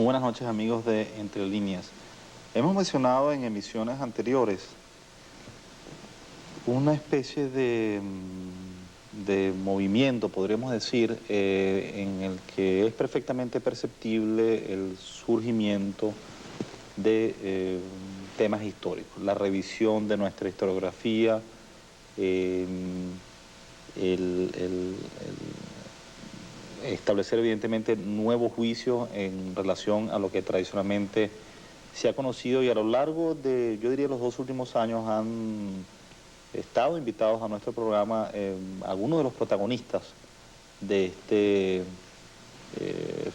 Muy buenas noches, amigos de Entre Líneas. Hemos mencionado en emisiones anteriores una especie de movimiento, podríamos decir, en el que es perfectamente perceptible el surgimiento de temas históricos, la revisión de nuestra historiografía, eh, el establecer evidentemente nuevos juicios en relación a lo que tradicionalmente se ha conocido, y a lo largo de, yo diría, los 2 últimos años han estado invitados a nuestro programa algunos de los protagonistas de este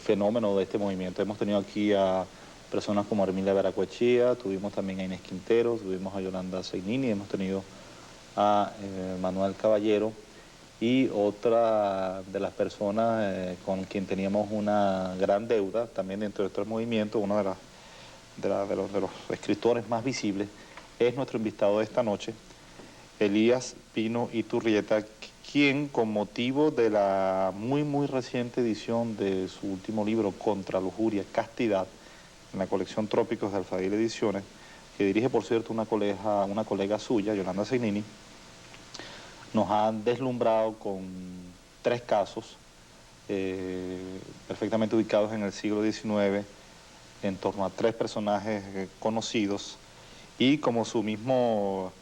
fenómeno, de este movimiento. Hemos tenido aquí a personas como Armilia Veracoechea, tuvimos también a Inés Quintero, tuvimos a Yolanda Segnini, hemos tenido a Manuel Caballero, y otra de las personas con quien teníamos una gran deuda, también dentro de nuestro movimiento, uno de los escritores más visibles, es nuestro invitado de esta noche, Elías Pino Iturrieta, quien, con motivo de la muy reciente edición de su último libro, Contra Lujuria, Castidad, en la colección Trópicos de Alfadil Ediciones, que dirige, por cierto, una colega suya, Yolanda Segnini, nos han deslumbrado con 3 casos perfectamente ubicados en el siglo XIX, en torno a 3 personajes conocidos, y como su mismo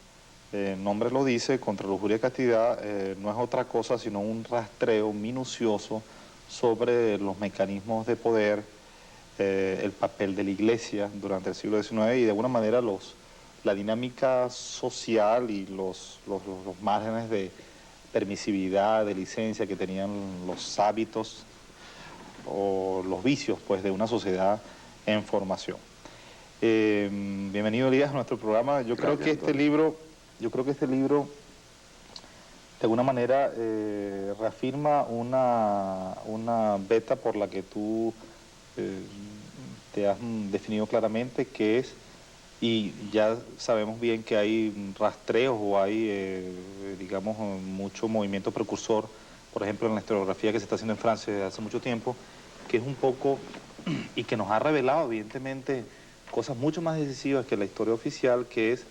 nombre lo dice, Contra Lujuria y Castidad no es otra cosa sino un rastreo minucioso sobre los mecanismos de poder, el papel de la Iglesia durante el siglo XIX y de alguna manera la dinámica social y los márgenes de permisividad, de licencia que tenían los hábitos o los vicios, pues, de una sociedad en formación. Bienvenido, Elías, a nuestro programa. Yo creo que este libro, de alguna manera reafirma una beta por la que tú eh, te has definido claramente, que es, y ya sabemos bien que hay rastreos o hay, digamos, mucho movimiento precursor, por ejemplo, en la historiografía que se está haciendo en Francia desde hace mucho tiempo, que es un poco, y que nos ha revelado, evidentemente, cosas mucho más decisivas que la historia oficial, que es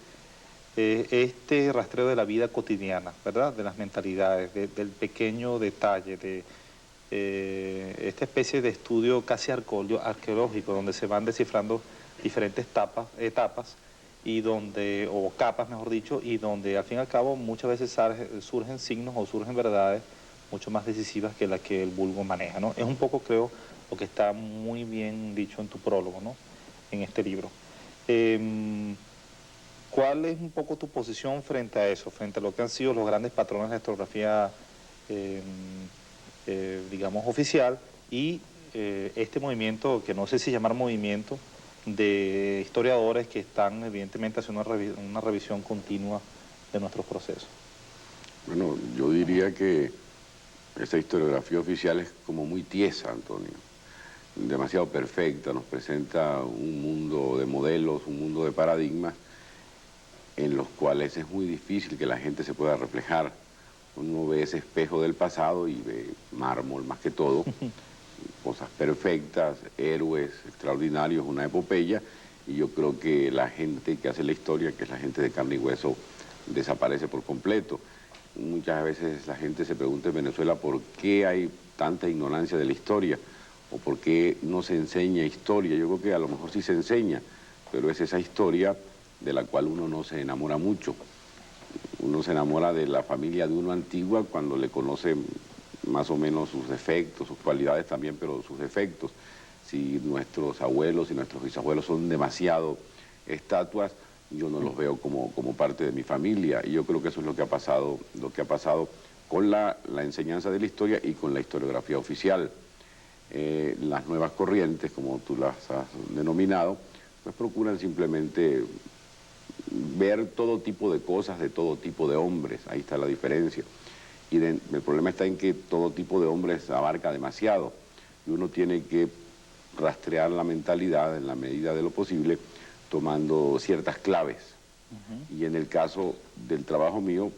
este rastreo de la vida cotidiana, ¿verdad? De las mentalidades, del pequeño detalle, de esta especie de estudio casi arqueológico, donde se van descifrando diferentes etapas, y donde, o capas mejor dicho, y donde al fin y al cabo muchas veces surgen signos o surgen verdades mucho más decisivas que las que el vulgo maneja, ¿no? Es un poco, creo, lo que está muy bien dicho en tu prólogo, ¿no? En este libro. ¿Cuál es un poco tu posición frente a eso, frente a lo que han sido los grandes patrones de la historiografía, eh, digamos, oficial, y este movimiento, que no sé si llamar movimiento, de historiadores que están evidentemente haciendo una revisión continua de nuestros procesos? Bueno, yo diría que esa historiografía oficial es como muy tiesa, Antonio, demasiado perfecta, nos presenta un mundo de modelos, un mundo de paradigmas en los cuales es muy difícil que la gente se pueda reflejar. Uno ve ese espejo del pasado y ve mármol más que todo, cosas perfectas, héroes extraordinarios, una epopeya, y yo creo que la gente que hace la historia, que es la gente de carne y hueso, desaparece por completo. Muchas veces la gente se pregunta en Venezuela por qué hay tanta ignorancia de la historia o por qué no se enseña historia. Yo creo que a lo mejor sí se enseña, pero es esa historia de la cual uno no se enamora mucho. Uno se enamora de la familia de uno antigua cuando le conoce más o menos sus defectos, sus cualidades también, pero sus defectos. Si nuestros abuelos y nuestros bisabuelos son demasiado estatuas, yo no los veo como parte de mi familia, y yo creo que eso es lo que ha pasado con la enseñanza de la historia y con la historiografía oficial. Las nuevas corrientes, como tú las has denominado, pues procuran simplemente ver todo tipo de cosas de todo tipo de hombres, ahí está la diferencia. Y el problema está en que todo tipo de hombres abarca demasiado, y uno tiene que rastrear la mentalidad en la medida de lo posible, tomando ciertas claves. Y en el caso del trabajo mío,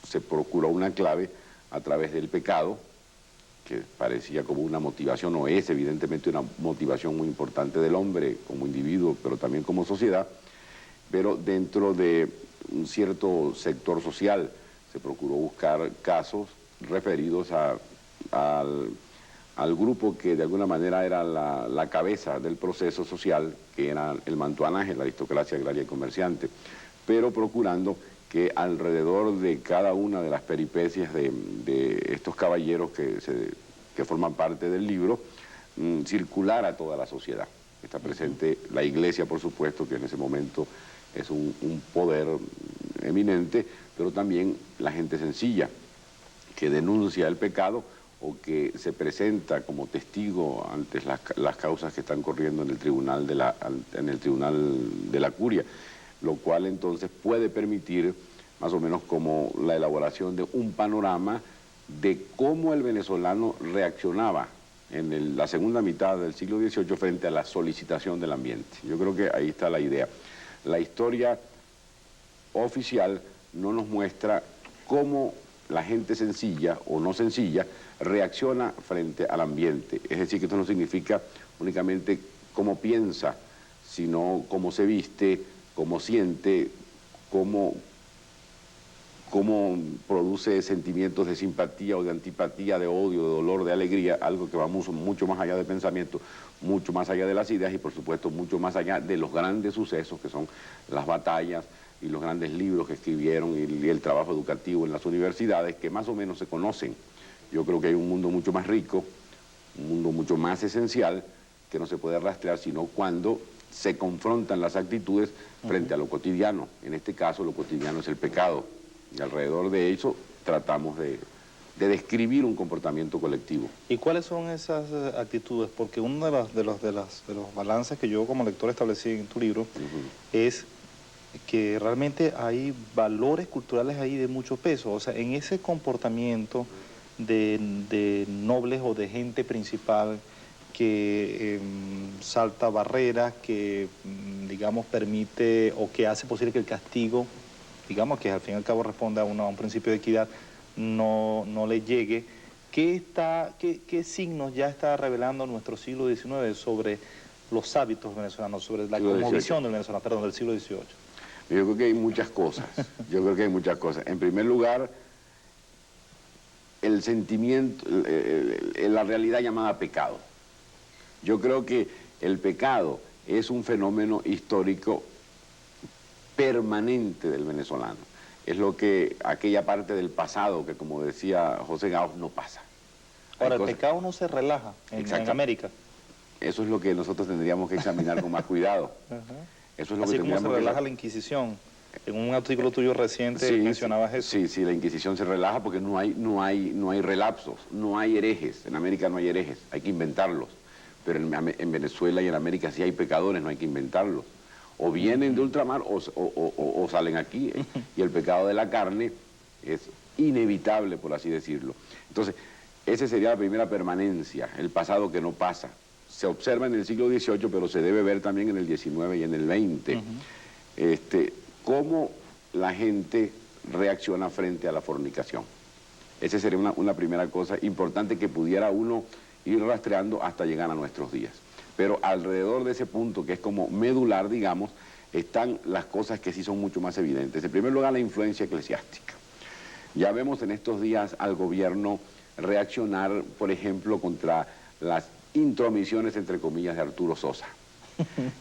se procuró una clave a través del pecado, que parecía como una motivación, o es evidentemente una motivación muy importante del hombre como individuo, pero también como sociedad, pero dentro de un cierto sector social se procuró buscar casos referidos al grupo que de alguna manera era la cabeza del proceso social, que era el mantuanaje, la aristocracia agraria y comerciante, pero procurando que alrededor de cada una de las peripecias de estos caballeros que forman parte del libro, circulara toda la sociedad. Está presente la iglesia, por supuesto, que en ese momento es un poder eminente, pero también la gente sencilla, que denuncia el pecado o que se presenta como testigo ante las causas que están corriendo en el tribunal de la curia, lo cual entonces puede permitir más o menos como la elaboración de un panorama de cómo el venezolano reaccionaba en la segunda mitad del siglo XVIII frente a la solicitación del ambiente. Yo creo que ahí está la idea. La historia oficial no nos muestra cómo la gente sencilla o no sencilla reacciona frente al ambiente. Es decir, que esto no significa únicamente cómo piensa, sino cómo se viste, cómo siente, cómo produce sentimientos de simpatía o de antipatía, de odio, de dolor, de alegría, algo que va mucho más allá del pensamiento, mucho más allá de las ideas y por supuesto mucho más allá de los grandes sucesos que son las batallas y los grandes libros que escribieron y el trabajo educativo en las universidades, que más o menos se conocen. Yo creo que hay un mundo mucho más rico, un mundo mucho más esencial, que no se puede rastrear sino cuando se confrontan las actitudes frente a lo cotidiano. En este caso lo cotidiano es el pecado, y alrededor de eso tratamos de describir un comportamiento colectivo. ¿Y cuáles son esas actitudes? Porque uno de los balances que yo como lector establecí en tu libro es que realmente hay valores culturales ahí de mucho peso. O sea, en ese comportamiento de nobles o de gente principal que salta barreras, que digamos permite o que hace posible que el castigo, digamos que al fin y al cabo responde a un principio de equidad, no le llegue. ¿Qué signos ya está revelando nuestro siglo XIX sobre los hábitos venezolanos, sobre la cosmovisión del venezolano, perdón, del siglo XVIII? Yo creo que hay muchas cosas, En primer lugar, el sentimiento, la realidad llamada pecado. Yo creo que el pecado es un fenómeno histórico permanente del venezolano. Es lo que aquella parte del pasado que, como decía José Gaos, no pasa. Ahora, el pecado no se relaja en América. Eso es lo que nosotros tendríamos que examinar con más cuidado. Eso es lo así que como se relaja la Inquisición. En un artículo tuyo reciente mencionabas eso. Sí, la Inquisición se relaja porque no hay relapsos, no hay herejes. En América no hay herejes, hay que inventarlos. Pero en Venezuela y en América sí hay pecadores, no hay que inventarlos. O vienen de ultramar o salen aquí. Y el pecado de la carne es inevitable, por así decirlo. Entonces, esa sería la primera permanencia, el pasado que no pasa. Se observa en el siglo XVIII, pero se debe ver también en el XIX y en el XX. Cómo la gente reacciona frente a la fornicación. Esa sería una primera cosa importante que pudiera uno ir rastreando hasta llegar a nuestros días. Pero alrededor de ese punto, que es como medular, digamos, están las cosas que sí son mucho más evidentes. En primer lugar, la influencia eclesiástica. Ya vemos en estos días al gobierno reaccionar, por ejemplo, contra las intromisiones, entre comillas, de Arturo Sosa.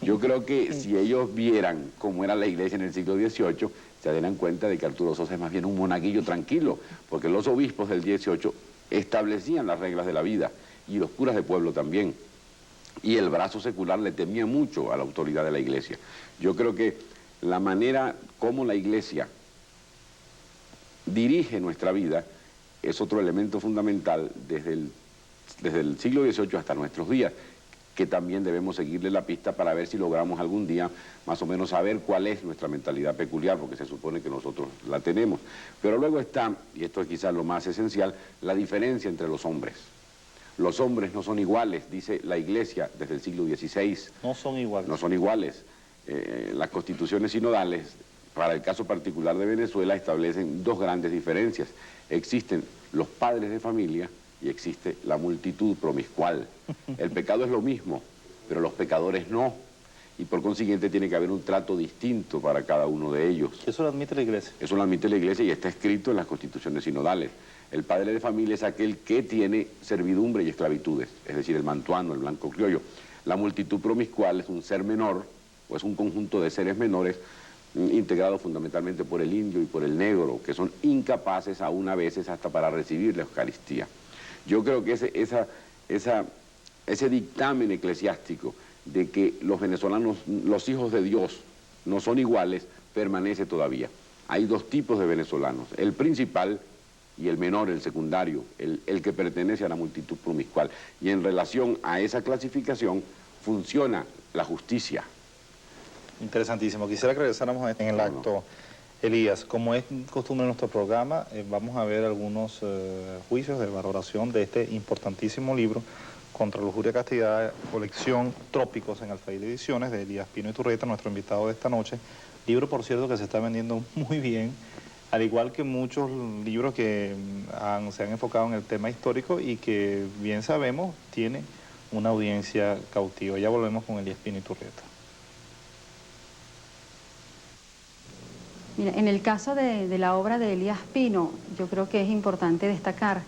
Yo creo que si ellos vieran cómo era la iglesia en el siglo XVIII, se darían cuenta de que Arturo Sosa es más bien un monaguillo tranquilo, porque los obispos del XVIII establecían las reglas de la vida, y los curas de pueblo también. Y el brazo secular le temía mucho a la autoridad de la iglesia. Yo creo que la manera como la iglesia dirige nuestra vida es otro elemento fundamental desde el siglo XVIII hasta nuestros días, que también debemos seguirle la pista para ver si logramos algún día más o menos saber cuál es nuestra mentalidad peculiar, porque se supone que nosotros la tenemos. Pero luego está, y esto es quizás lo más esencial, la diferencia entre los hombres. Los hombres no son iguales, dice la Iglesia desde el siglo XVI. No son iguales. No son iguales. Las constituciones sinodales, para el caso particular de Venezuela, establecen dos grandes diferencias. Existen los padres de familia y existe la multitud promiscual. El pecado es lo mismo, pero los pecadores no. Y por consiguiente tiene que haber un trato distinto para cada uno de ellos. Eso lo admite la Iglesia. Eso lo admite la Iglesia y está escrito en las constituciones sinodales. El padre de familia es aquel que tiene servidumbre y esclavitudes, es decir, el mantuano, el blanco criollo. La multitud promiscual es un ser menor, o es un conjunto de seres menores, integrado fundamentalmente por el indio y por el negro, que son incapaces aún a veces hasta para recibir la Eucaristía. Yo creo que ese dictamen eclesiástico de que los venezolanos, los hijos de Dios, no son iguales, permanece todavía. Hay dos tipos de venezolanos, el principal y el menor, el secundario, el que pertenece a la multitud promiscual. Y en relación a esa clasificación funciona la justicia. Interesantísimo. Quisiera que regresáramos en el acto. Elías, como es costumbre en nuestro programa, vamos a ver algunos juicios de valoración de este importantísimo libro, Contra lujuria y castidad, colección Trópicos en Alfail Ediciones, de Elías Pino Iturrieta, nuestro invitado de esta noche. Libro, por cierto, que se está vendiendo muy bien, al igual que muchos libros que se han enfocado en el tema histórico y que, bien sabemos, tiene una audiencia cautiva. Ya volvemos con Elías Pino Iturrieta. Mira, en el caso de la obra de Elías Pino, yo creo que es importante destacar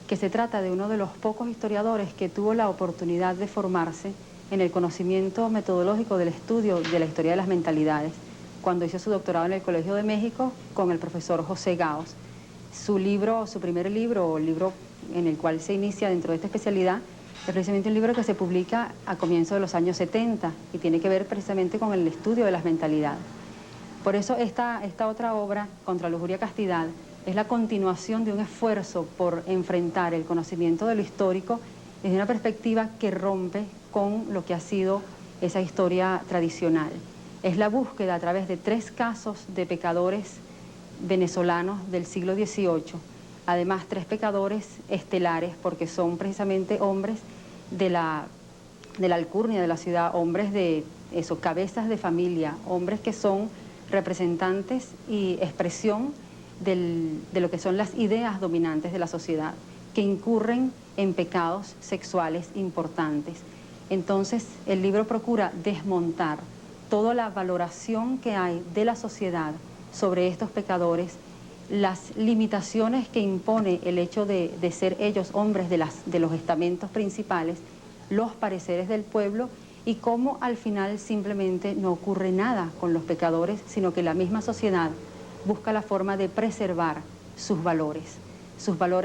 que se trata de uno de los pocos historiadores que tuvo la oportunidad de formarse en el conocimiento metodológico del estudio de la historia de las mentalidades, cuando hizo su doctorado en el Colegio de México con el profesor José Gaos. Su primer libro, o el libro en el cual se inicia dentro de esta especialidad, es precisamente un libro que se publica a comienzos de los años 70 y tiene que ver precisamente con el estudio de las mentalidades. Por eso esta otra obra, Contra lujuria y castidad, es la continuación de un esfuerzo por enfrentar el conocimiento de lo histórico desde una perspectiva que rompe con lo que ha sido esa historia tradicional. Es la búsqueda a través de 3 casos de pecadores venezolanos del siglo XVIII, además 3 pecadores estelares, porque son precisamente hombres de la alcurnia de la ciudad, hombres de eso, cabezas de familia, hombres que son representantes y expresión de lo que son las ideas dominantes de la sociedad, que incurren en pecados sexuales importantes. Entonces, el libro procura desmontar toda la valoración que hay de la sociedad sobre estos pecadores, las limitaciones que impone el hecho de ser ellos hombres de los estamentos principales, los pareceres del pueblo, y cómo al final simplemente no ocurre nada con los pecadores, sino que la misma sociedad busca la forma de preservar sus valores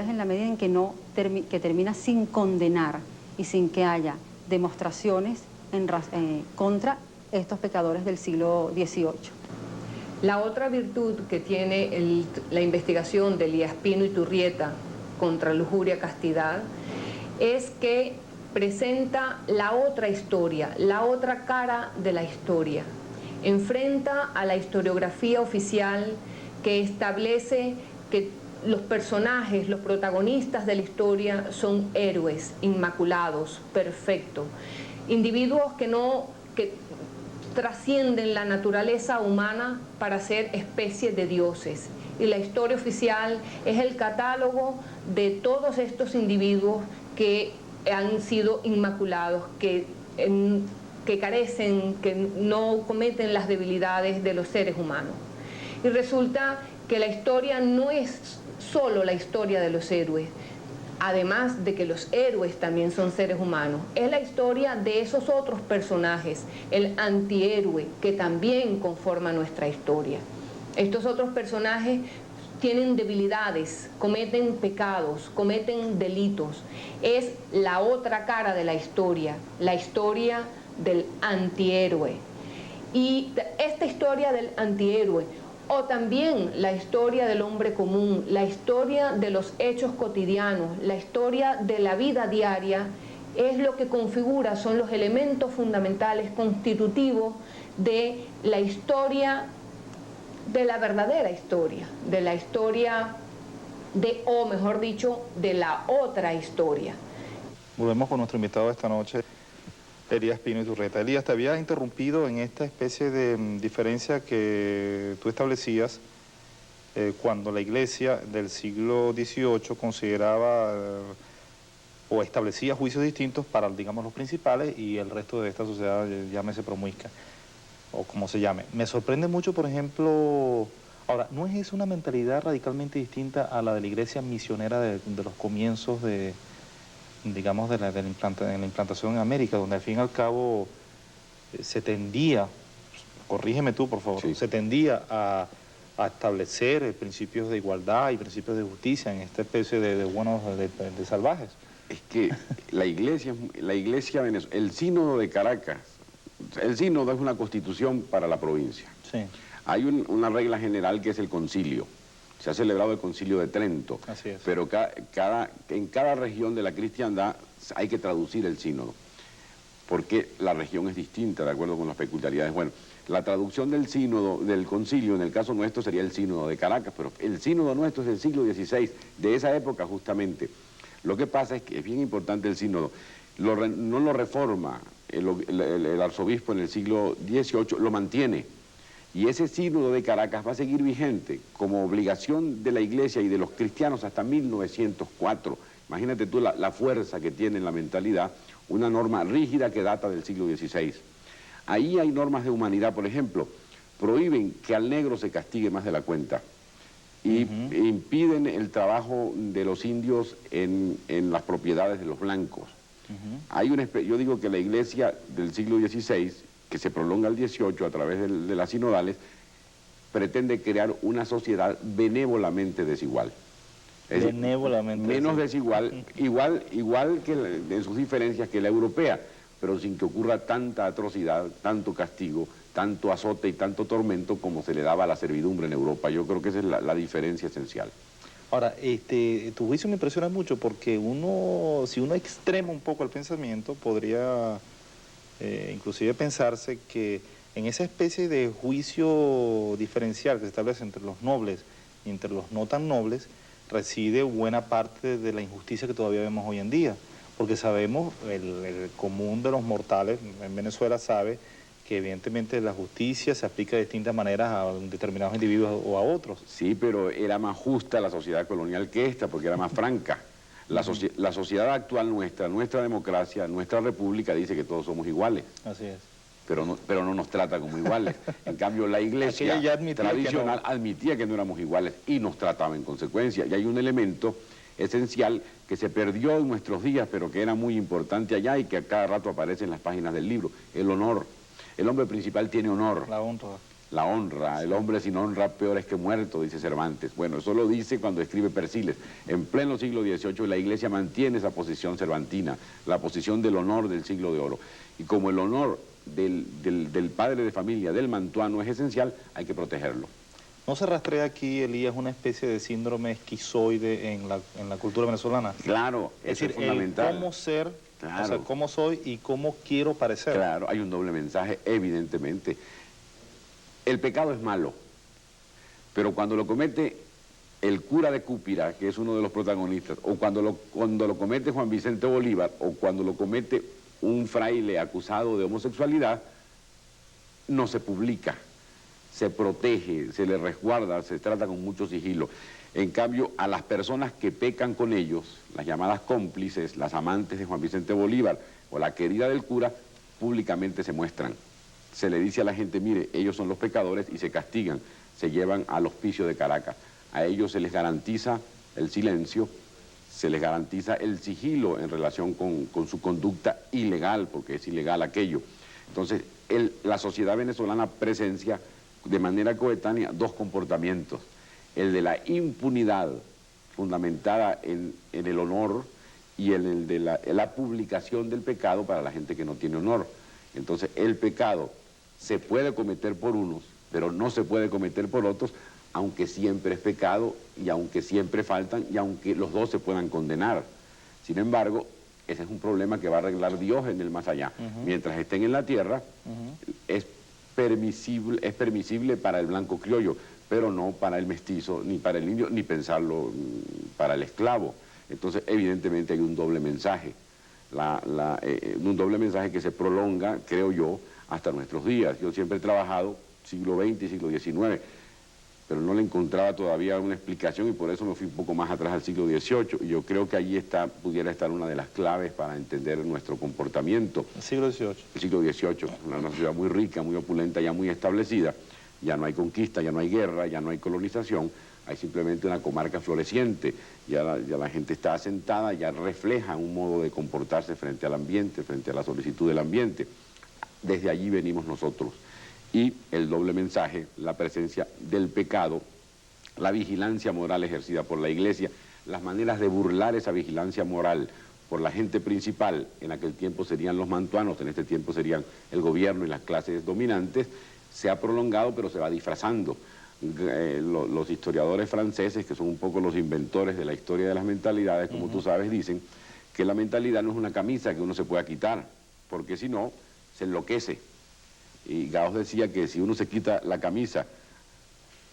en la medida en que que termina sin condenar y sin que haya demostraciones contra estos pecadores del siglo XVIII. La otra virtud que tiene la investigación de Elías Pino Iturrieta contra lujuria y castidad es que presenta la otra historia, la otra cara de la historia. Enfrenta a la historiografía oficial que establece que los personajes, los protagonistas de la historia son héroes, inmaculados, perfectos, individuos que trascienden la naturaleza humana para ser especie de dioses. Y la historia oficial es el catálogo de todos estos individuos que han sido inmaculados, que carecen, que no cometen las debilidades de los seres humanos. Y resulta que la historia no es solo la historia de los héroes, además de que los héroes también son seres humanos, es la historia de esos otros personajes, el antihéroe, que también conforma nuestra historia. Estos otros personajes tienen debilidades, cometen pecados, cometen delitos. Es la otra cara de la historia del antihéroe. Y esta historia del antihéroe, o también la historia del hombre común, la historia de los hechos cotidianos, la historia de la vida diaria, es lo que configura, son los elementos fundamentales constitutivos de la historia, de la verdadera historia, de la historia o mejor dicho, de la otra historia. Volvemos con nuestro invitado de esta noche, Elías Pino Iturrieta. Elías, te había interrumpido en esta especie de diferencia que tú establecías cuando la Iglesia del siglo XVIII consideraba o establecía juicios distintos para, digamos, los principales y el resto de esta sociedad, llámese promiscua, o como se llame. Me sorprende mucho, por ejemplo, ahora, ¿no es eso una mentalidad radicalmente distinta a la de la iglesia misionera de los comienzos de, digamos, de la implantación en América, donde al fin y al cabo se tendía, corrígeme tú por favor, sí, se tendía a establecer principios de igualdad y principios de justicia en esta especie de buenos, de salvajes? es que la iglesia, el sínodo de Caracas, el sínodo es una constitución para la provincia. Sí. Hay una regla general que es el concilio. Se ha celebrado el concilio de Trento. Así es. Pero en cada región de la cristiandad hay que traducir el sínodo, porque la región es distinta de acuerdo con las peculiaridades. Bueno, la traducción del sínodo, del concilio, en el caso nuestro sería el sínodo de Caracas, pero el sínodo nuestro es del siglo XVI, de esa época justamente. Lo que pasa es que es bien importante el sínodo. No lo reforma el arzobispo en el siglo XVIII, lo mantiene. Y ese sínodo de Caracas va a seguir vigente como obligación de la iglesia y de los cristianos hasta 1904. Imagínate tú la fuerza que tiene en la mentalidad una norma rígida que data del siglo XVI. Ahí hay normas de humanidad, por ejemplo, prohíben que al negro se castigue más de la cuenta y impiden el trabajo de los indios en las propiedades de los blancos. Yo digo que la iglesia del siglo XVI, que se prolonga al XVIII a través de las sinodales, pretende crear una sociedad benévolamente desigual. Es decir, menos desigual, igual que en sus diferencias que la europea, pero sin que ocurra tanta atrocidad, tanto castigo, tanto azote y tanto tormento como se le daba a la servidumbre en Europa. Yo creo que esa es la diferencia esencial. Ahora, tu juicio me impresiona mucho porque si uno extrema un poco el pensamiento, podría inclusive pensarse que en esa especie de juicio diferencial que se establece entre los nobles y entre los no tan nobles, reside buena parte de la injusticia que todavía vemos hoy en día. Porque sabemos, el común de los mortales en Venezuela sabe que evidentemente la justicia se aplica de distintas maneras a determinados individuos o a otros. Sí, pero era más justa la sociedad colonial que esta, porque era más franca. La sociedad actual nuestra democracia, nuestra república dice que todos somos iguales. Así es. Pero no nos trata como iguales. En cambio, la iglesia tradicional admitía que no éramos iguales y nos trataba en consecuencia. Y hay un elemento esencial que se perdió en nuestros días, pero que era muy importante allá y que a cada rato aparece en las páginas del libro: el honor. El hombre principal tiene honor. La honra. La honra. Sí. El hombre sin honra peor es que muerto, dice Cervantes. Bueno, eso lo dice cuando escribe Persiles. En pleno siglo XVIII la iglesia mantiene esa posición cervantina, la posición del honor del siglo de oro. Y como el honor del padre de familia, del mantuano, es esencial, hay que protegerlo. ¿No se rastrea aquí, Elías, una especie de síndrome esquizoide en la cultura venezolana? Claro, es decir, es fundamental. Cómo ser, claro. O sea, cómo soy y cómo quiero parecer. Claro, hay un doble mensaje, evidentemente. El pecado es malo, pero cuando lo comete el cura de Cúpira, que es uno de los protagonistas, o cuando lo comete Juan Vicente Bolívar, o cuando lo comete un fraile acusado de homosexualidad, no se publica, se protege, se le resguarda, se trata con mucho sigilo. En cambio, a las personas que pecan con ellos, las llamadas cómplices, las amantes de Juan Vicente Bolívar o la querida del cura, públicamente se muestran. Se le dice a la gente: mire, ellos son los pecadores, y se castigan, se llevan al hospicio de Caracas. A ellos se les garantiza el silencio, se les garantiza el sigilo en relación con su conducta ilegal, porque es ilegal aquello. Entonces, la sociedad venezolana presencia de manera coetánea dos comportamientos: el de la impunidad fundamentada en el honor y el de la publicación del pecado para la gente que no tiene honor. Entonces, el pecado se puede cometer por unos, pero no se puede cometer por otros, aunque siempre es pecado y aunque siempre faltan y aunque los dos se puedan condenar. Sin embargo, ese es un problema que va a arreglar Dios en el más allá. Mientras estén en la tierra, es permisible para el blanco criollo, pero no para el mestizo, ni para el indio, ni pensarlo para el esclavo. Entonces, evidentemente hay un doble mensaje. Un doble mensaje que se prolonga, creo yo, hasta nuestros días. Yo siempre he trabajado siglo XX y siglo XIX, pero no le encontraba todavía una explicación y por eso me fui un poco más atrás al siglo XVIII. Y yo creo que allí pudiera estar una de las claves para entender nuestro comportamiento. El siglo XVIII. El siglo XVIII, una sociedad muy rica, muy opulenta, ya muy establecida. Ya no hay conquista, ya no hay guerra, ya no hay colonización, hay simplemente una comarca floreciente. Ya la gente está asentada, ya refleja un modo de comportarse frente al ambiente, frente a la solicitud del ambiente. Desde allí venimos nosotros. Y el doble mensaje, la presencia del pecado, la vigilancia moral ejercida por la Iglesia, las maneras de burlar esa vigilancia moral por la gente principal, en aquel tiempo serían los mantuanos, en este tiempo serían el gobierno y las clases dominantes, se ha prolongado pero se va disfrazando. Los historiadores franceses, que son un poco los inventores de la historia de las mentalidades, como tú sabes, dicen que la mentalidad no es una camisa que uno se pueda quitar, porque si no, se enloquece. Y Gauss decía que si uno se quita la camisa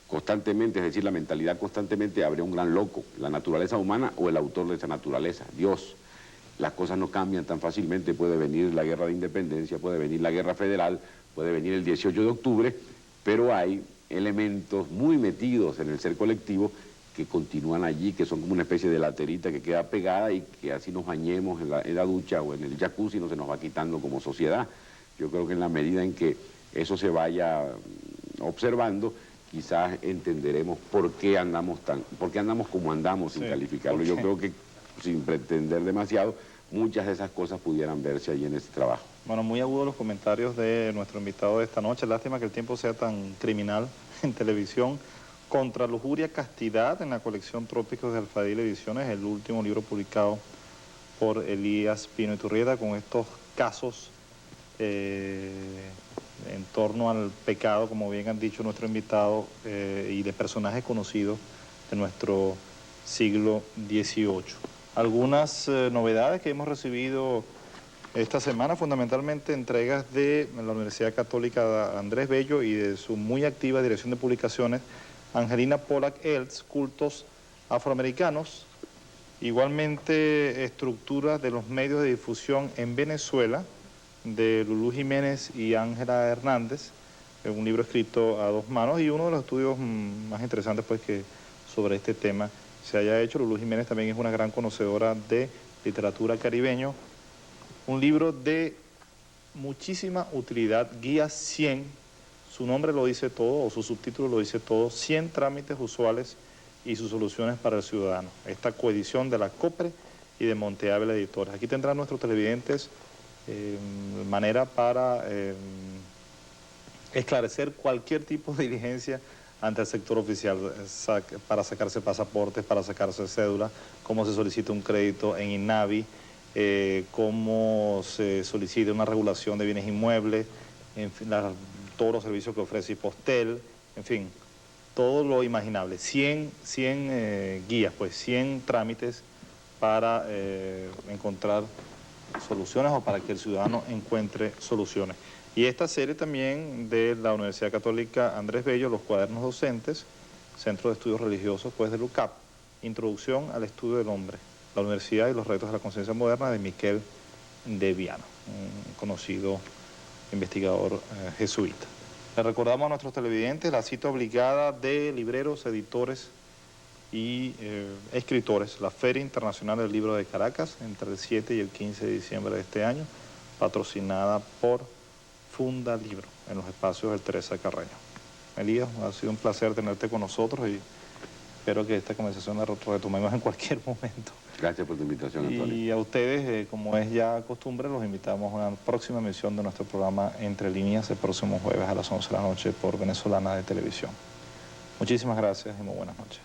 constantemente, es decir, la mentalidad constantemente, habría un gran loco, la naturaleza humana o el autor de esa naturaleza, Dios. Las cosas no cambian tan fácilmente, puede venir la guerra de independencia, puede venir la guerra federal, puede venir el 18 de octubre, pero hay elementos muy metidos en el ser colectivo que continúan allí, que son como una especie de laterita que queda pegada y que así nos bañemos en la ducha o en el jacuzzi no se nos va quitando como sociedad. Yo creo que en la medida en que eso se vaya observando, quizás entenderemos por qué andamos como andamos sin calificarlo. Yo creo que sin pretender demasiado, muchas de esas cosas pudieran verse allí en ese trabajo. Bueno, muy agudos los comentarios de nuestro invitado de esta noche. Lástima que el tiempo sea tan criminal en televisión. Contra lujuria, castidad, en la colección Trópicos de Alfadil Ediciones, el último libro publicado por Elías Pino Iturrieta, con estos casos en torno al pecado, como bien han dicho nuestro invitado, y de personajes conocidos de nuestro siglo XVIII. Algunas novedades que hemos recibido esta semana, fundamentalmente entregas de la Universidad Católica Andrés Bello y de su muy activa dirección de publicaciones, Angelina Pollack-Eltz, Cultos Afroamericanos. Igualmente, estructuras de los medios de difusión en Venezuela, de Lulú Jiménez y Ángela Hernández, un libro escrito a dos manos y uno de los estudios más interesantes pues que sobre este tema se haya hecho. Lulú Jiménez también es una gran conocedora de literatura caribeño. Un libro de muchísima utilidad, Guía 100, su nombre lo dice todo, o su subtítulo lo dice todo, 100 trámites usuales y sus soluciones para el ciudadano. Esta coedición de la COPRE y de Monte Ávila Editores. Aquí tendrán nuestros televidentes manera para esclarecer cualquier tipo de diligencia ante el sector oficial, para sacarse pasaportes, para sacarse cédula, cómo se solicita un crédito en INAVI, cómo se solicita una regulación de bienes inmuebles, en fin, todos los servicios que ofrece Hipostel, en fin, todo lo imaginable. 100 guías, pues 100 trámites para encontrar soluciones o para que el ciudadano encuentre soluciones. Y esta serie también de la Universidad Católica Andrés Bello, los cuadernos docentes, Centro de Estudios Religiosos pues de LUCAP, Introducción al Estudio del Hombre, la Universidad y los Retos de la Conciencia Moderna, de Miquel de Viana, un conocido investigador jesuita. Le recordamos a nuestros televidentes la cita obligada de libreros, editores y escritores, la Feria Internacional del Libro de Caracas, entre el 7 y el 15 de diciembre de este año, patrocinada por Funda Libro, en los espacios del Teresa Carreño. Elías, ha sido un placer tenerte con nosotros y espero que esta conversación la retomemos en cualquier momento. Gracias por tu invitación, Antonio. Y a ustedes, como es ya costumbre, los invitamos a una próxima emisión de nuestro programa Entre Líneas, el próximo jueves a las 11 de la noche por Venezolana de Televisión. Muchísimas gracias y muy buenas noches.